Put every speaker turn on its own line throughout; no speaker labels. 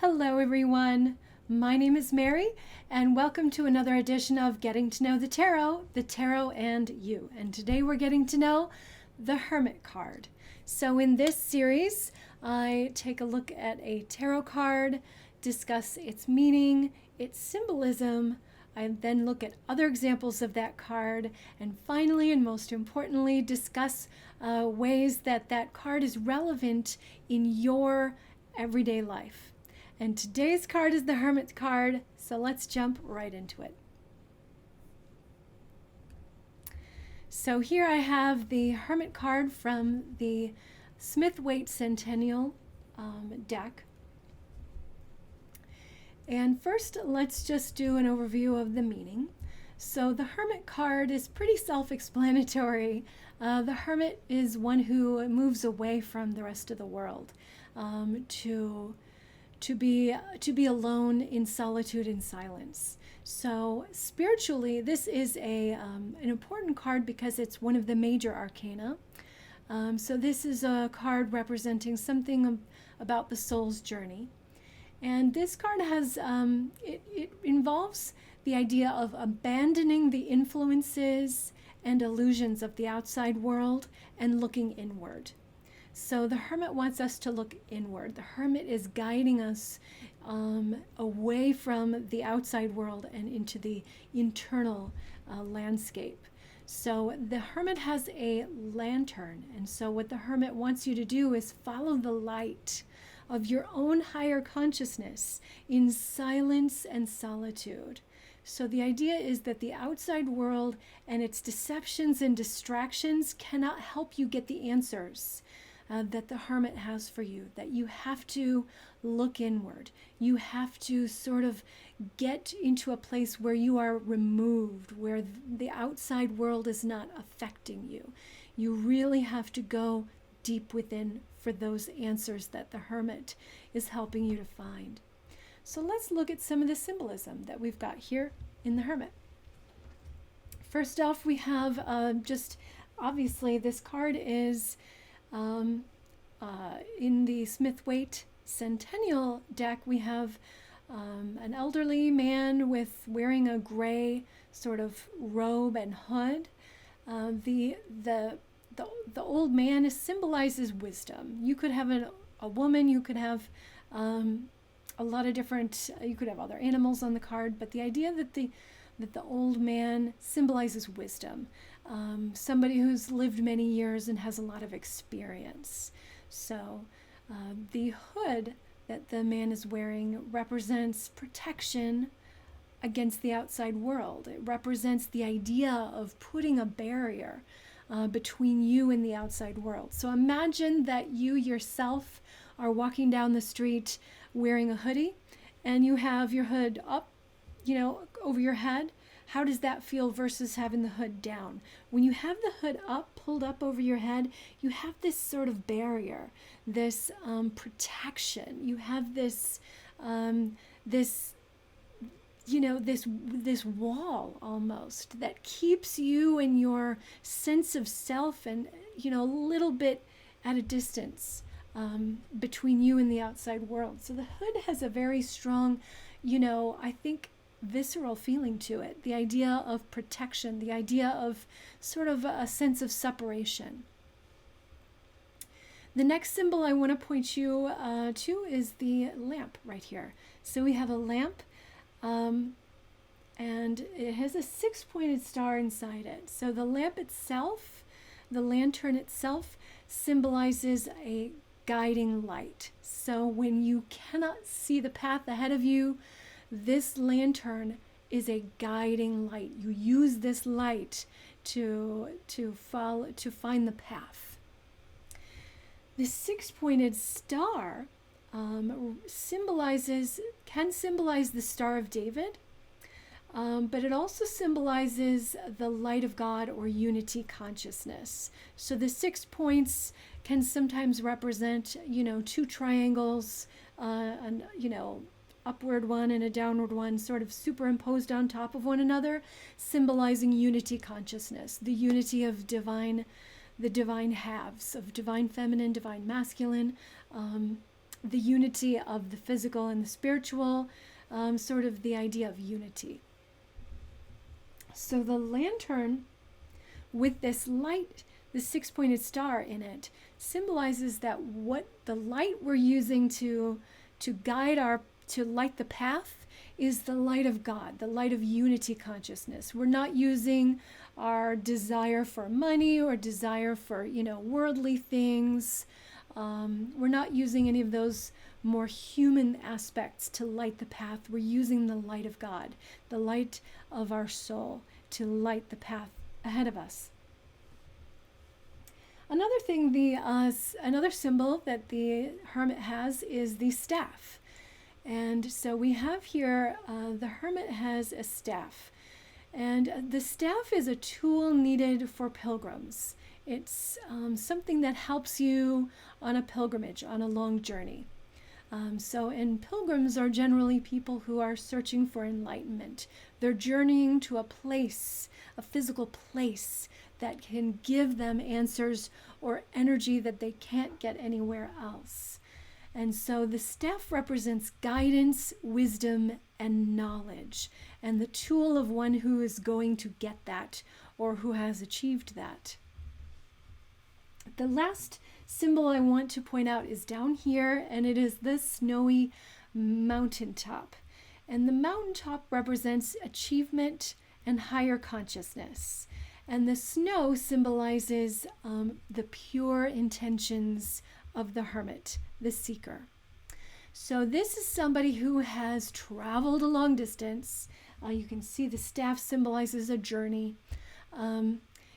Hello everyone, my name is Mary and welcome to another edition of Getting to Know the Tarot and You. And today we're getting to know the Hermit card. So in this series, I take a look at a tarot card, discuss its meaning, its symbolism. I then look at other examples of that card, and finally, and most importantly, discuss ways that that card is relevant in your everyday life. And today's card is the Hermit card, so let's jump right into it. So here I have the Hermit card from the Smith-Waite Centennial deck. And first, let's just do an overview of the meaning. So the Hermit card is pretty self-explanatory. The Hermit is one who moves away from the rest of the world to be alone in solitude and silence. So spiritually, this is an important card because it's one of the major arcana. So this is a card representing something about the soul's journey. And this card has, it involves the idea of abandoning the influences and illusions of the outside world and looking inward. So the Hermit wants us to look inward. The Hermit is guiding us away from the outside world and into the internal landscape. So the Hermit has a lantern, and so what the Hermit wants you to do is follow the light of your own higher consciousness in silence and solitude. So the idea is that the outside world and its deceptions and distractions cannot help you get the answers that the Hermit has for you, that you have to look inward. You have to sort of get into a place where you are removed, where the outside world is not affecting you. You really have to go deep within for those answers that the Hermit is helping you to find. So let's look at some of the symbolism that we've got here in the Hermit. First off, we have just obviously this card is in the Smith-Waite Centennial deck. We have an elderly man wearing a gray sort of robe and hood. The old man symbolizes wisdom. You could have a woman, you could have a lot of different, you could have other animals on the card, but the idea that the old man symbolizes wisdom, somebody who's lived many years and has a lot of experience. So the hood that the man is wearing represents protection against the outside world. It represents the idea of putting a barrier between you and the outside world. So imagine that you yourself are walking down the street wearing a hoodie and you have your hood up, over your head. How does that feel versus having the hood down? When you have the hood up, pulled up over your head, you have this sort of barrier, this protection. You have this wall almost that keeps you and your sense of self and, a little bit at a distance between you and the outside world. So the hood has a very strong, I think, visceral feeling to it. The idea of protection, the idea of sort of a sense of separation. The next symbol I want to point you to is the lamp right here. So we have a lamp. And it has a 6-pointed star inside it. So the lamp itself, the lantern itself, symbolizes a guiding light. So when you cannot see the path ahead of you, this lantern is a guiding light. You use this light to find the path. The 6-pointed star can symbolize the Star of David, but it also symbolizes the light of God or unity consciousness. So the 6 points can sometimes represent, 2 triangles, an upward one and a downward one sort of superimposed on top of one another, symbolizing unity consciousness, the unity of the divine halves, of divine feminine, divine masculine, the unity of the physical and the spiritual, sort of the idea of unity. So the lantern with this light, the six-pointed star in it, symbolizes that what the light we're using to guide to light the path is the light of God, the light of unity consciousness. We're not using our desire for money or desire for, worldly things. We're not using any of those more human aspects to light the path. We're using the light of God, the light of our soul, to light the path ahead of us. Another thing, another symbol that the Hermit has is the staff. And so we have here, the Hermit has a staff. And the staff is a tool needed for pilgrims. It's something that helps you on a pilgrimage, on a long journey. And pilgrims are generally people who are searching for enlightenment. They're journeying to a place, a physical place that can give them answers or energy that they can't get anywhere else. And so the staff represents guidance, wisdom, and knowledge, and the tool of one who is going to get that or who has achieved that. The last symbol I want to point out is down here, and it is the snowy mountaintop. And the mountaintop represents achievement and higher consciousness. And the snow symbolizes the pure intentions of the hermit, the seeker. So this is somebody who has traveled a long distance. You can see the staff symbolizes a journey.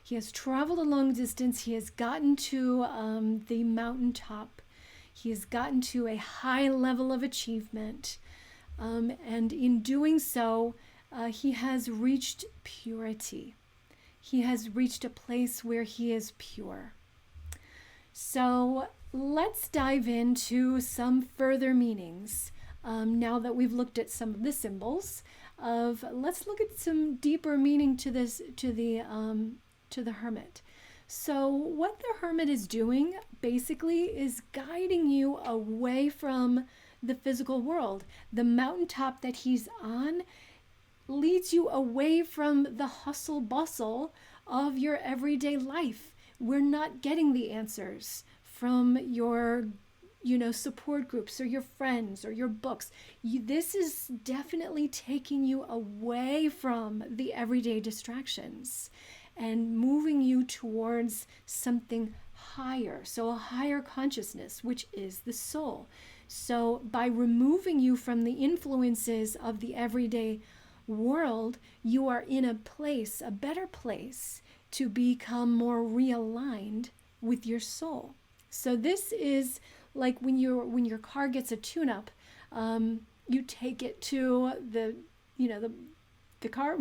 He has traveled a long distance. He has gotten to the mountaintop. He has gotten to a high level of achievement. And in doing so, he has reached purity. He has reached a place where he is pure. So let's dive into some further meanings. Now that we've looked at some of the symbols, let's look at some deeper meaning to the hermit. So what the hermit is doing basically is guiding you away from the physical world. The mountaintop that he's on leads you away from the hustle bustle of your everyday life. We're not getting the answers from your support groups or your friends or your books. This is definitely taking you away from the everyday distractions and moving you towards something higher. So a higher consciousness, which is the soul. So by removing you from the influences of the everyday world, you are in a place, a better place, to become more realigned with your soul. So this is like when your car gets a tune-up, you take it to the car,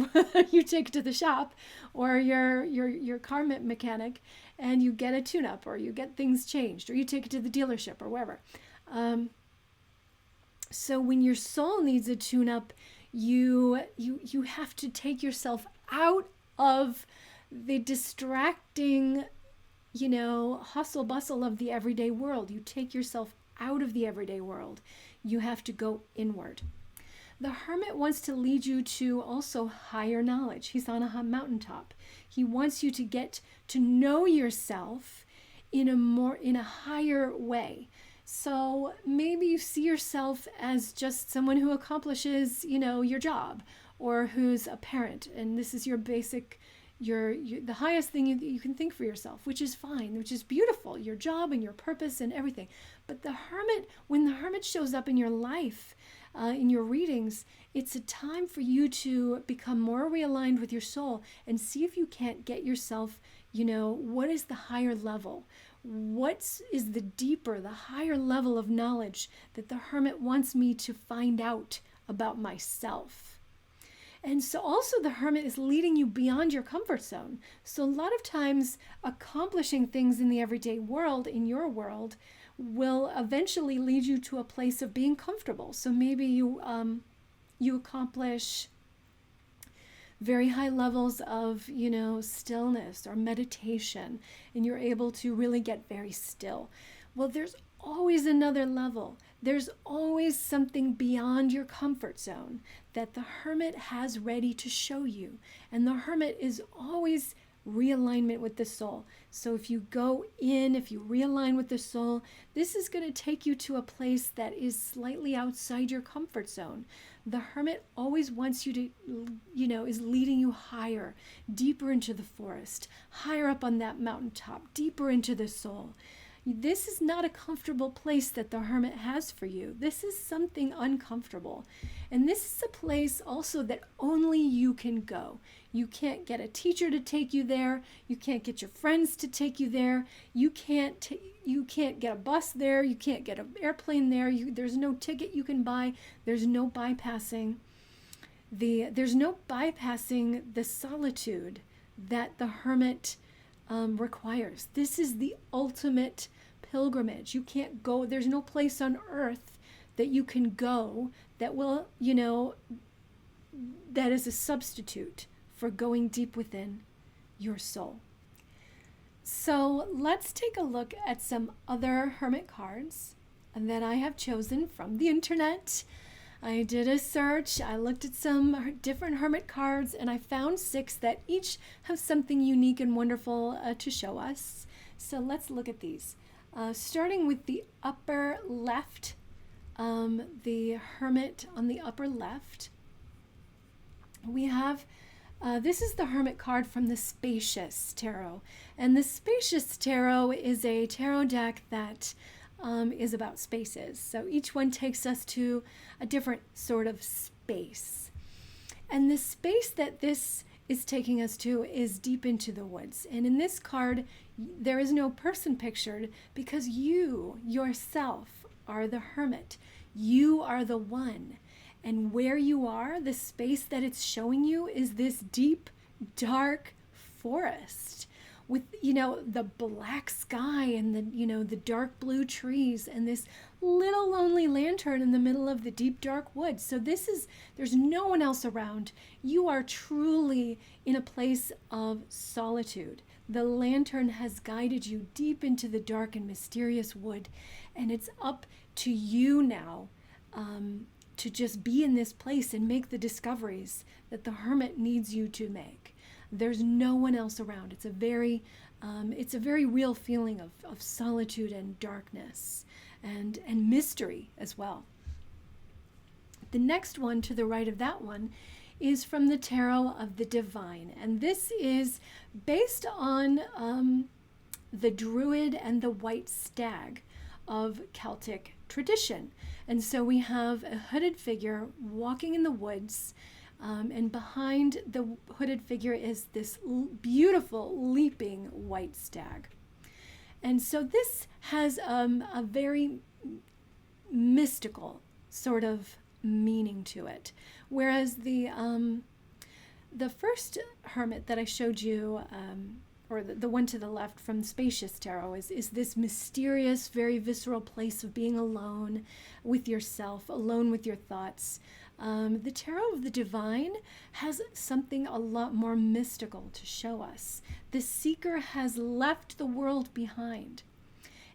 you take it to the shop or your car mechanic, and you get a tune-up, or you get things changed, or you take it to the dealership or wherever. So when your soul needs a tune-up, you have to take yourself out of the distracting, hustle bustle of the everyday world. You take yourself out of the everyday world. You have to go inward. The hermit wants to lead you to also higher knowledge. He's on a mountaintop. He wants you to get to know yourself in a higher way. So maybe you see yourself as just someone who accomplishes, your job, or who's a parent, and this is your basic, the highest thing you can think for yourself, which is fine, which is beautiful, your job and your purpose and everything. But when the hermit shows up in your life, in your readings, it's a time for you to become more realigned with your soul and see if you can't get yourself, what is the higher level? What is the deeper, the higher level of knowledge that the hermit wants me to find out about myself? And so also the hermit is leading you beyond your comfort zone. So a lot of times accomplishing things in the everyday world, in your world, will eventually lead you to a place of being comfortable. So maybe you accomplish very high levels of, stillness or meditation, and you're able to really get very still. Well, there's always another level. There's always something beyond your comfort zone that the Hermit has ready to show you. And the Hermit is always realignment with the soul. So if you go in, if you realign with the soul, this is going to take you to a place that is slightly outside your comfort zone. The Hermit always wants you to, is leading you higher, deeper into the forest, higher up on that mountaintop, deeper into the soul. This is not a comfortable place that the Hermit has for you. This is something uncomfortable. And this is a place also that only you can go. You can't get a teacher to take you there. You can't get your friends to take you there. You can't get a bus there. You can't get an airplane there. There's no ticket you can buy. There's no bypassing the solitude that the Hermit requires. This is the ultimate pilgrimage. You can't go, there's no place on earth that you can go that will, that is a substitute for going deep within your soul. So let's take a look at some other Hermit cards that I have chosen from the internet. I did a search, I looked at some different Hermit cards, and I found 6 that each have something unique and wonderful to show us. So let's look at these. Starting with the upper left, the Hermit on the upper left, we have, this is the Hermit card from the Spacious Tarot. And the Spacious Tarot is a tarot deck that is about spaces. So each one takes us to a different sort of space. And the space that this is taking us to is deep into the woods. And in this card, there is no person pictured because you yourself are the Hermit. You are the one. And where you are, the space that it's showing you is this deep, dark forest with, the black sky and the dark blue trees and this little lonely lantern in the middle of the deep, dark woods. So there's no one else around. You are truly in a place of solitude. The lantern has guided you deep into the dark and mysterious wood, and it's up to you now to just be in this place and make the discoveries that the Hermit needs you to make. There's no one else around. It's a very real feeling of solitude and darkness and mystery as well. The next one to the right of that one is from the Tarot of the Divine. And this is based on the Druid and the White Stag of Celtic tradition. And so we have a hooded figure walking in the woods, and behind the hooded figure is this beautiful leaping white stag. And so this has a very mystical sort of meaning to it. Whereas the first Hermit that I showed you, or the one to the left from Spacious Tarot, is this mysterious, very visceral place of being alone with yourself, alone with your thoughts. The Tarot of the Divine has something a lot more mystical to show us. The seeker has left the world behind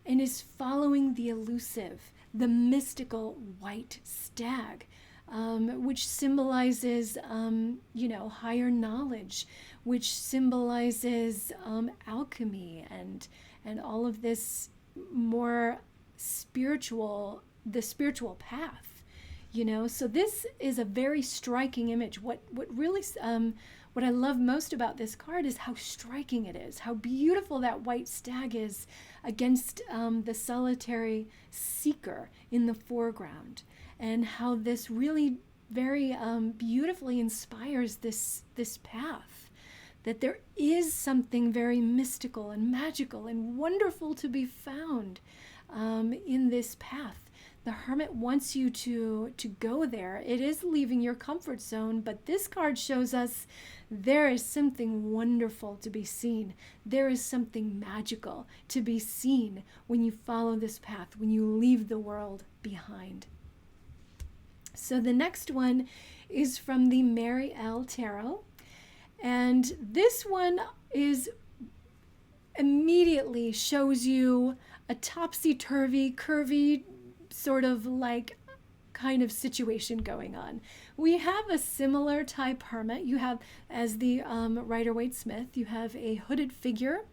and is following the elusive, the mystical white stag, which symbolizes, higher knowledge, which symbolizes alchemy and all of this more spiritual, the spiritual path. So this is a very striking image. What I love most about this card is how striking it is, how beautiful that white stag is against the solitary seeker in the foreground, and how this really very beautifully inspires this path, that there is something very mystical and magical and wonderful to be found in this path. The Hermit wants you to go there. It is leaving your comfort zone, but this card shows us there is something wonderful to be seen. There is something magical to be seen when you follow this path, when you leave the world behind. So the next one is from the Mary L. Tarot, and this one immediately shows you a topsy-turvy, curvy sort of like kind of situation going on. We have a similar type hermit. You have, as the Rider-Waite Smith, you have a hooded figure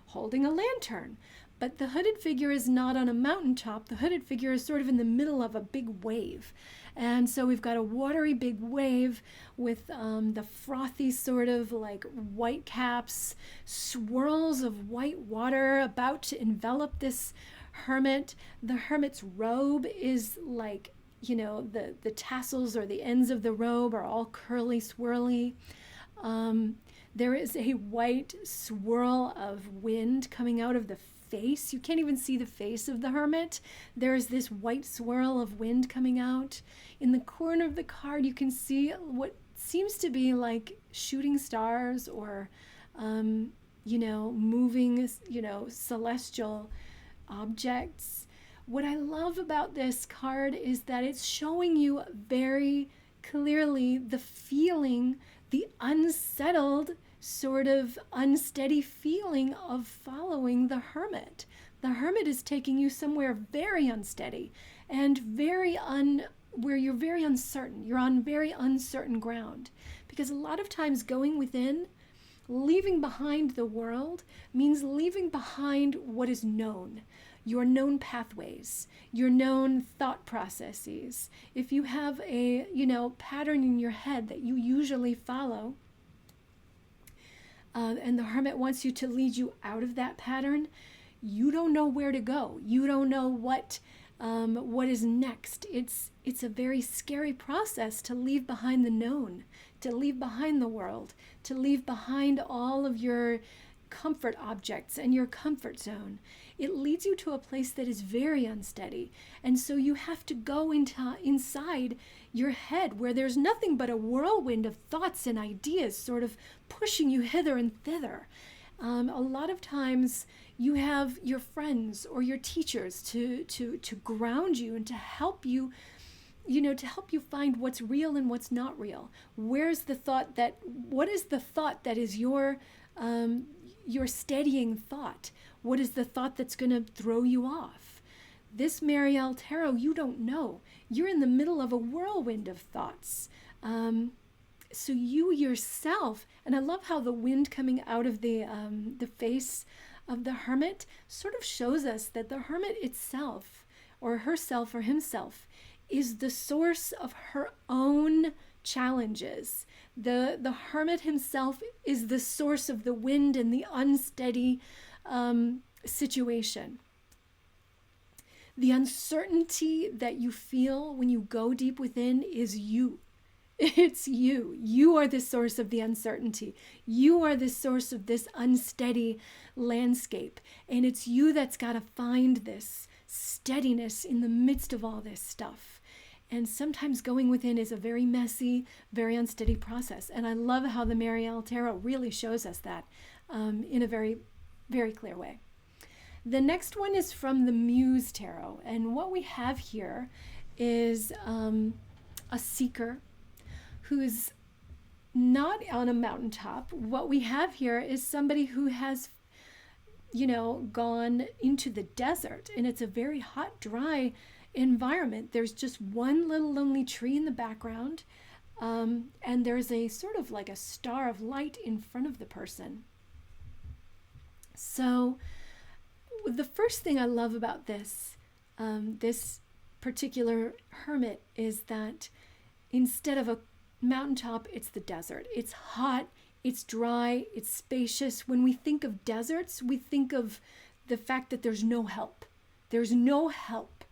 holding a lantern. But the hooded figure is not on a mountaintop. The hooded figure is sort of in the middle of a big wave. And so we've got a watery big wave with the frothy sort of like white caps, swirls of white water about to envelop this hermit. The hermit's robe is like, you know, the tassels or the ends of the robe are all curly, swirly. There is a white swirl of wind coming out of the face. You can't even see the face of the hermit. There is this white swirl of wind coming out. In the corner of the card, you can see what seems to be like shooting stars or, you know, moving, you know, celestial objects. What I love about this card is that it's showing you very clearly the feeling, the unsettled, sort of unsteady feeling of following the hermit. The hermit is taking you somewhere very unsteady and where you're very uncertain. You're on very uncertain ground. Because a lot of times going within, leaving behind the world means leaving behind what is known. Your known pathways, your known thought processes. If you have a, you know, pattern in your head that you usually follow, and the hermit wants you to lead you out of that pattern, you don't know where to go. You don't know what is next. It's a very scary process to leave behind the known, to leave behind the world, to leave behind all of your comfort objects and your comfort zone. It leads you to a place that is very unsteady. And so you have to go inside your head where there's nothing but a whirlwind of thoughts and ideas sort of pushing you hither and thither. A lot of times you have your friends or your teachers to ground you and to help you, you know, to help you find what's real and what's not real. What is the thought that is your steadying thought? What is the thought that's going to throw you off? This Marielle Tarot, you don't know. You're in the middle of a whirlwind of thoughts. So you yourself, and I love how the wind coming out of the face of the hermit sort of shows us that the hermit itself, or herself or himself, is the source of her own challenges. The hermit himself is the source of the wind and the unsteady situation. The uncertainty that you feel when you go deep within is you. It's you. You are the source of the uncertainty. You are the source of this unsteady landscape. And it's you that's got to find this steadiness in the midst of all this stuff. And sometimes going within is a very messy, very unsteady process. And I love how the Marielle Tarot really shows us that in a very, very clear way. The next one is from the Muse Tarot. And what we have here is a seeker who's not on a mountaintop. What we have here is somebody who has, you know, gone into the desert, and it's a very hot, dry environment. There's just one little lonely tree in the background, and there's a sort of like a star of light in front of the person. So the first thing I love about this particular hermit is that instead of a mountaintop, it's the desert. It's hot, it's dry, it's spacious. When we think of deserts, we think of the fact that there's no help. There's no help.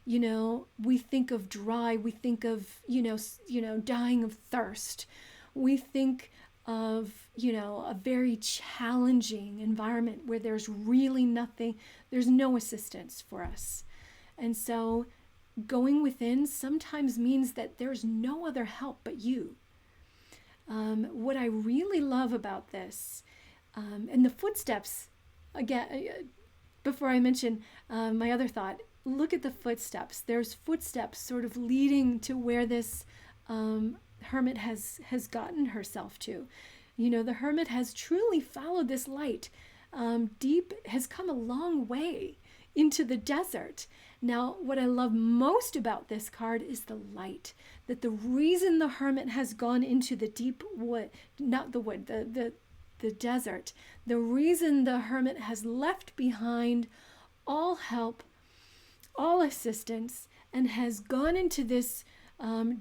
You know, we think of dry, we think of, you know, dying of thirst. We think of, you know, a very challenging environment where there's really nothing, there's no assistance for us. And so going within sometimes means that there's no other help but you. What I really love about this, and the footsteps, again, before I mention my other thought, look at the footsteps. There's footsteps sort of leading to where this hermit has gotten herself to. You know, the hermit has truly followed this light deep, has come a long way into the desert. Now, what I love most about this card is the light. That the reason the Hermit has gone into the deep wood, not the wood, the desert, the reason the Hermit has left behind all help, all assistance, and has gone into this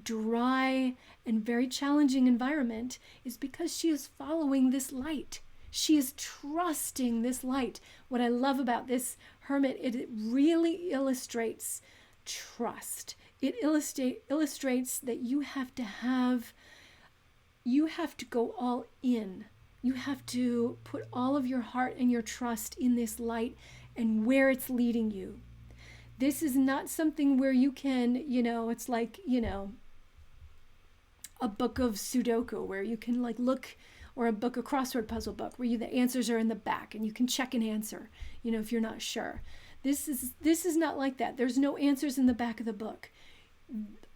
dry and very challenging environment is because she is following this light. She is trusting this light. What I love about this Hermit, it really illustrates trust. It illustrates that you have to go all in. You have to put all of your heart and your trust in this light and where it's leading you. This is not something where you can, it's like, a book of Sudoku where you can look, or a crossword puzzle book where the answers are in the back and you can check an answer, if you're not sure. This is not like that. There's no answers in the back of the book.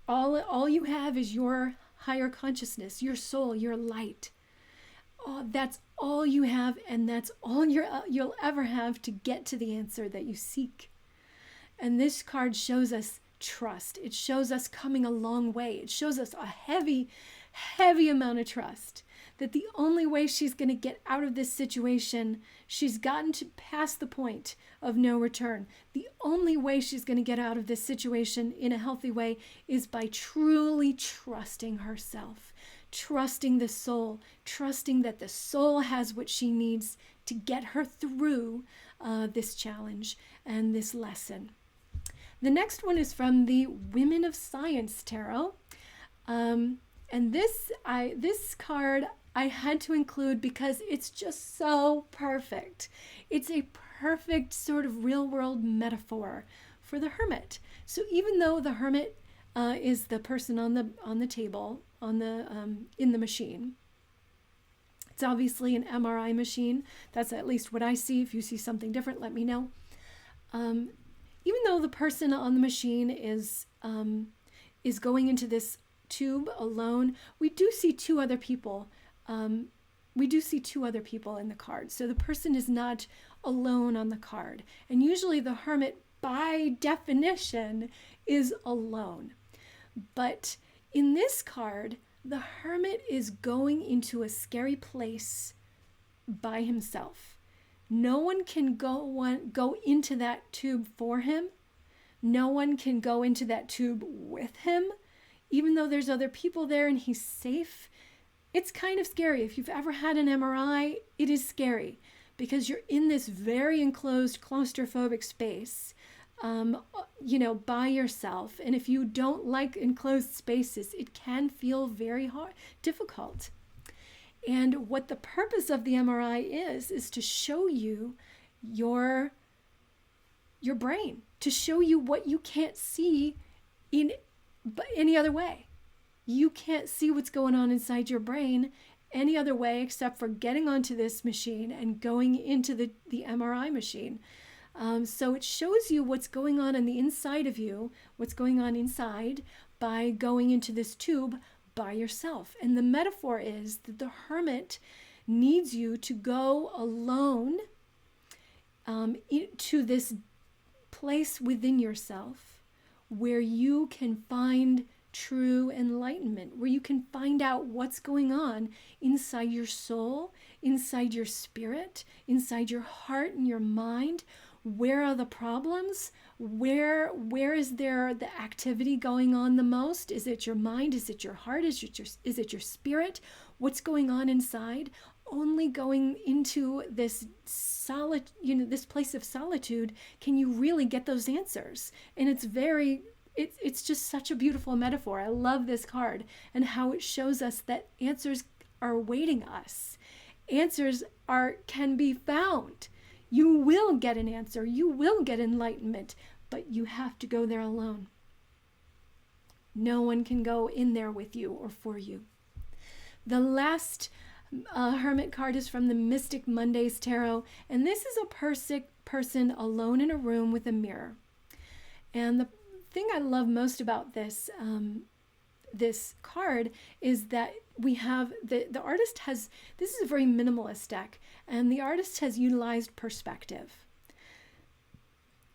All you have is your higher consciousness, your soul, your light. Oh, that's all you have, and that's all you'll ever have to get to the answer that you seek. And this card shows us trust. It shows us coming a long way. It shows us a heavy, heavy amount of trust. That the only way she's going to get out of this situation, she's gotten to past the point of no return. The only way she's going to get out of this situation in a healthy way is by truly trusting herself, trusting the soul, trusting that the soul has what she needs to get her through this challenge and this lesson. The next one is from the Women of Science Tarot. And this card I had to include because it's just so perfect. It's a perfect sort of real-world metaphor for the Hermit. So even though the Hermit is the person on the table, in the machine, it's obviously an MRI machine. That's at least what I see. If you see something different, let me know. Even though the person on the machine is going into this tube alone, we do see two other people. We do see two other people in the card. So the person is not alone on the card. And usually the Hermit, by definition, is alone. But in this card, the Hermit is going into a scary place by himself. No one can go into that tube for him. No one can go into that tube with him. Even though there's other people there and he's safe, it's kind of scary. If you've ever had an MRI, it is scary because you're in this very enclosed, claustrophobic space, by yourself. And if you don't like enclosed spaces, it can feel very difficult. And what the purpose of the MRI is to show you your brain, to show you what you can't see in any other way. You can't see what's going on inside your brain any other way except for getting onto this machine and going into the MRI machine. So it shows you what's going on the inside of you, what's going on inside by going into this tube by yourself. And the metaphor is that the Hermit needs you to go alone to this place within yourself where you can find true enlightenment, where you can find out what's going on inside your soul, inside your spirit, inside your heart and your mind. Where are the problems? Where is there the activity going on the most? Is it your mind? Is it your heart? Is it your spirit? What's going on inside? Only going into this this place of solitude can you really get those answers. And it's just such a beautiful metaphor. I love this card and how it shows us that answers are awaiting us. Answers can be found. You will get an answer. You will get enlightenment, but you have to go there alone. No one can go in there with you or for you. The last Hermit card is from the Mystic Mondays Tarot, and this is a person alone in a room with a mirror. And the thing I love most about this card is that we have the artist has, this is a very minimalist deck, and the artist has utilized perspective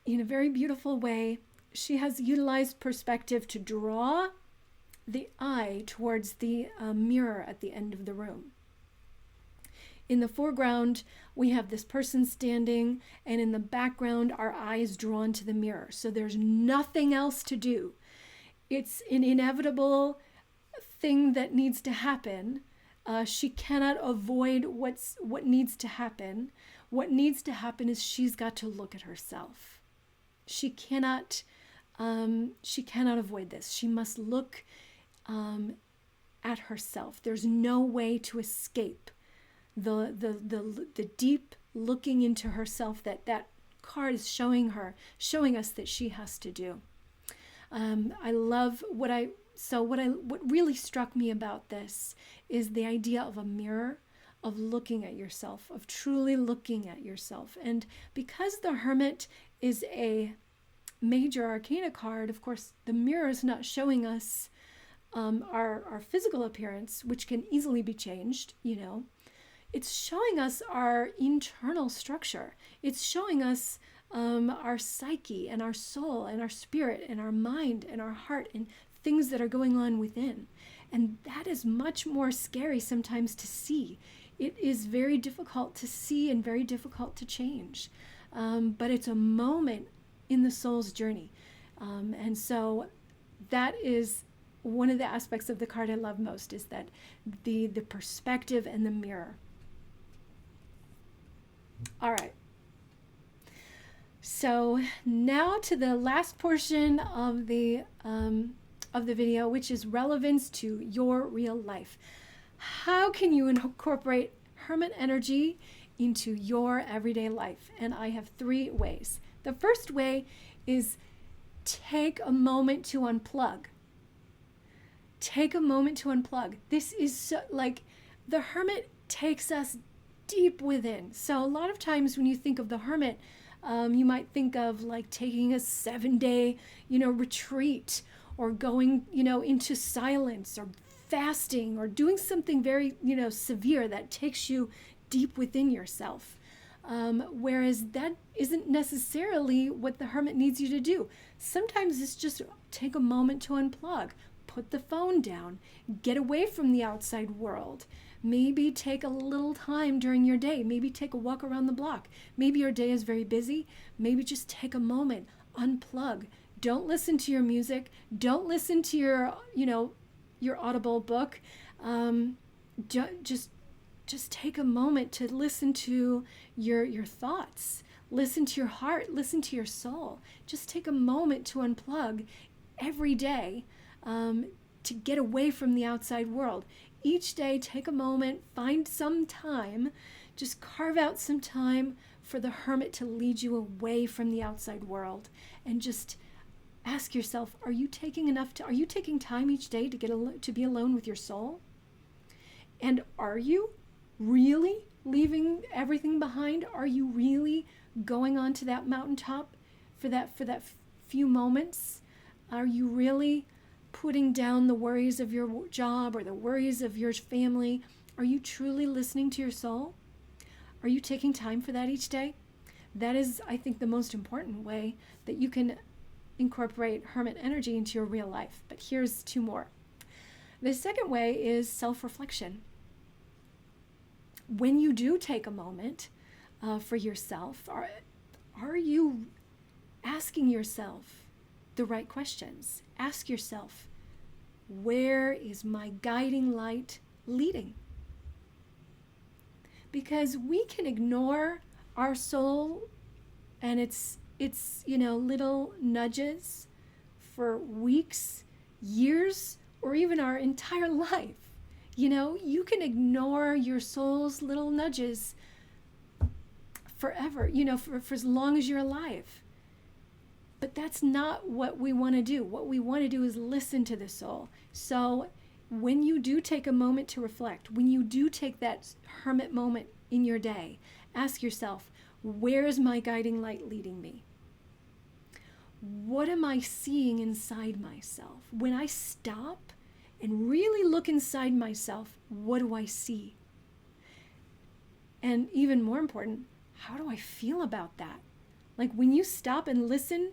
in a very beautiful way. she has utilized perspective to draw the eye towards the mirror at the end of the room. In the foreground, we have this person standing, and in the background, our eyes drawn to the mirror. So there's nothing else to do. It's an inevitable thing that needs to happen. She cannot avoid what needs to happen. What needs to happen is she's got to look at herself. She cannot avoid this. She must look at herself. There's no way to escape the deep looking into herself that card is showing us that she has to do. I love what really struck me about this is the idea of a mirror, of looking at yourself, of truly looking at yourself. And because the Hermit is a major arcana card, of course, the mirror is not showing us our physical appearance, which can easily be changed, It's showing us our internal structure. It's showing us our psyche and our soul and our spirit and our mind and our heart and things that are going on within. And that is much more scary sometimes to see. It is very difficult to see and very difficult to change. But it's a moment in the soul's journey. And so that is one of the aspects of the card I love most, is that the perspective and the mirror. All right. So now to the last portion of the video, which is relevance to your real life. How can you incorporate Hermit energy into your everyday life? And I have 3 ways. The first way is take a moment to unplug. Take a moment to unplug. This is so, like, the Hermit takes us deep within. So a lot of times when you think of the Hermit, you might think of like taking a 7-day, retreat, or going, into silence, or fasting, or doing something very, severe that takes you deep within yourself. Whereas that isn't necessarily what the Hermit needs you to do. Sometimes it's just take a moment to unplug, put the phone down, get away from the outside world. Maybe take a little time during your day. Maybe take a walk around the block. Maybe your day is very busy. Maybe just take a moment, unplug. Don't listen to your music. Don't listen to your Audible book. Just take a moment to listen to your thoughts. Listen to your heart. Listen to your soul. Just take a moment to unplug every day, to get away from the outside world. Each day, take a moment, find some time, just carve out some time for the Hermit to lead you away from the outside world, and just ask yourself, are you taking time each day to be alone with your soul? And are you really leaving everything behind? Are you really going onto that mountaintop for that few moments? Are you really putting down the worries of your job or the worries of your family? Are you truly listening to your soul? Are you taking time for that each day? That is, I think, the most important way that you can incorporate Hermit energy into your real life. But here's 2 more. The second way is self-reflection. When you do take a moment for yourself, are you asking yourself the right questions? Ask yourself, where is my guiding light leading? Because we can ignore our soul and its little nudges for weeks, years, or even our entire life. You can ignore your soul's little nudges forever, for as long as you're alive. But that's not what we want to do. What we want to do is listen to the soul. So when you do take a moment to reflect, when you do take that Hermit moment in your day, ask yourself, where is my guiding light leading me? What am I seeing inside myself? When I stop and really look inside myself, what do I see? And even more important, how do I feel about that? Like when you stop and listen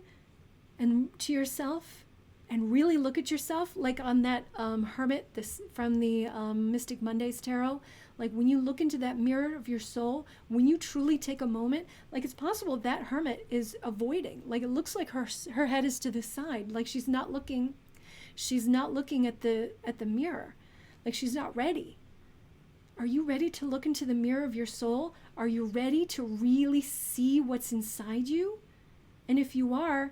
and to yourself and really look at yourself, like on that Hermit, this from the Mystic Mondays Tarot, like when you look into that mirror of your soul, when you truly take a moment, like it's possible that Hermit is avoiding, like it looks like her head is to the side, like she's not looking at the mirror, like she's not ready. Are you ready to look into the mirror of your soul? Are you ready to really see what's inside you? And if you're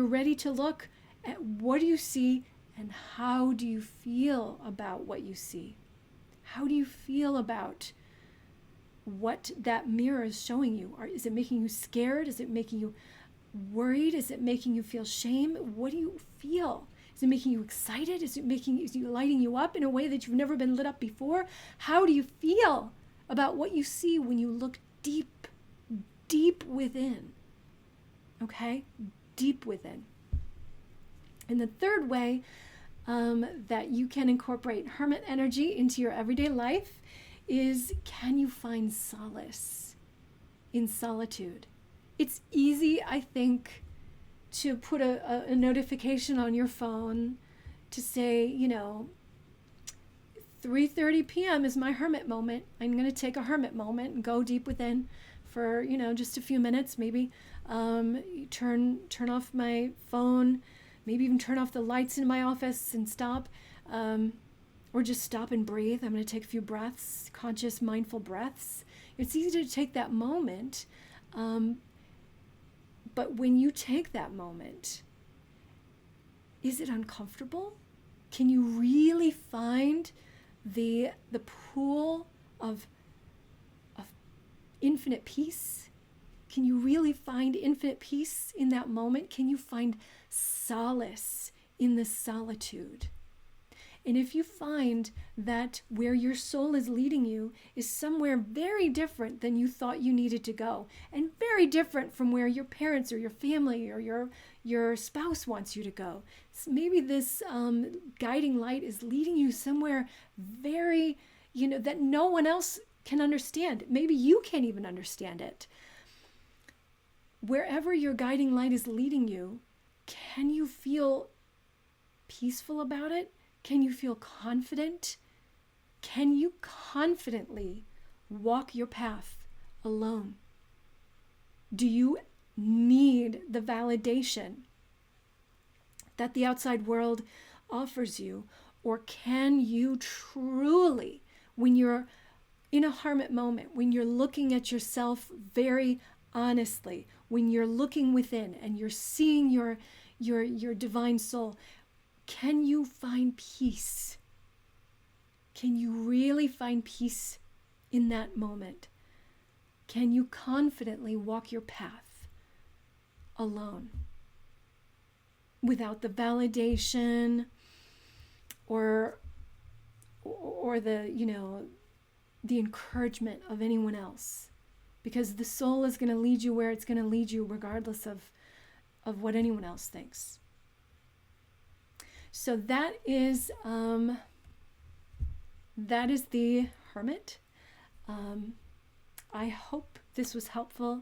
ready to look at what do you see and how do you feel about what you see? How do you feel about what that mirror is showing you? Is it making you scared? Is it making you worried? Is it making you feel shame? What do you feel? Is it making you excited? Is it lighting you up in a way that you've never been lit up before? How do you feel about what you see when you look deep, deep within? Okay? Deep within. And the third way that you can incorporate Hermit energy into your everyday life is, can you find solace in solitude? It's easy, I think, to put a notification on your phone to say, 3:30 p.m. is my Hermit moment. I'm going to take a Hermit moment and go deep within for, just a few minutes, maybe turn off my phone, maybe even turn off the lights in my office and stop, or just stop and breathe. I'm going to take a few breaths, conscious, mindful breaths. It's easy to take that moment, but when you take that moment, is it uncomfortable? Can you really find the pool of infinite peace? Can you really find infinite peace in that moment? Can you find solace in the solitude? And if you find that where your soul is leading you is somewhere very different than you thought you needed to go, and very different from where your parents or your family or your spouse wants you to go, so maybe this guiding light is leading you somewhere very, that no one else can understand. Maybe you can't even understand it. Wherever your guiding light is leading you, can you feel peaceful about it? Can you feel confident? Can you confidently walk your path alone? Do you need the validation that the outside world offers you? Or can you truly, when you're in a Hermit moment, when you're looking at yourself very honestly, when you're looking within and you're seeing your divine soul, can you find peace? Can you really find peace in that moment? Can you confidently walk your path alone without the validation or the the encouragement of anyone else? Because the soul is going to lead you where it's going to lead you regardless of what anyone else thinks. So that is the Hermit. I hope this was helpful.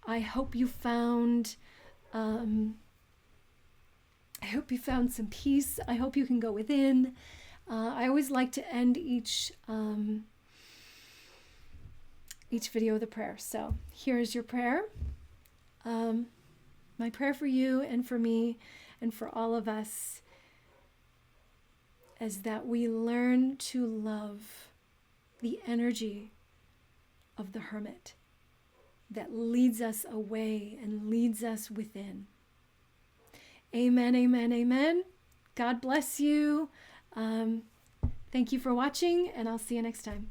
I hope you found some peace. I hope you can go within. I always like to end each video with a prayer. So here's your prayer. My prayer for you and for me and for all of us is that we learn to love the energy of the Hermit that leads us away and leads us within. Amen, amen, amen. God bless you. Thank you for watching, and I'll see you next time.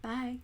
Bye.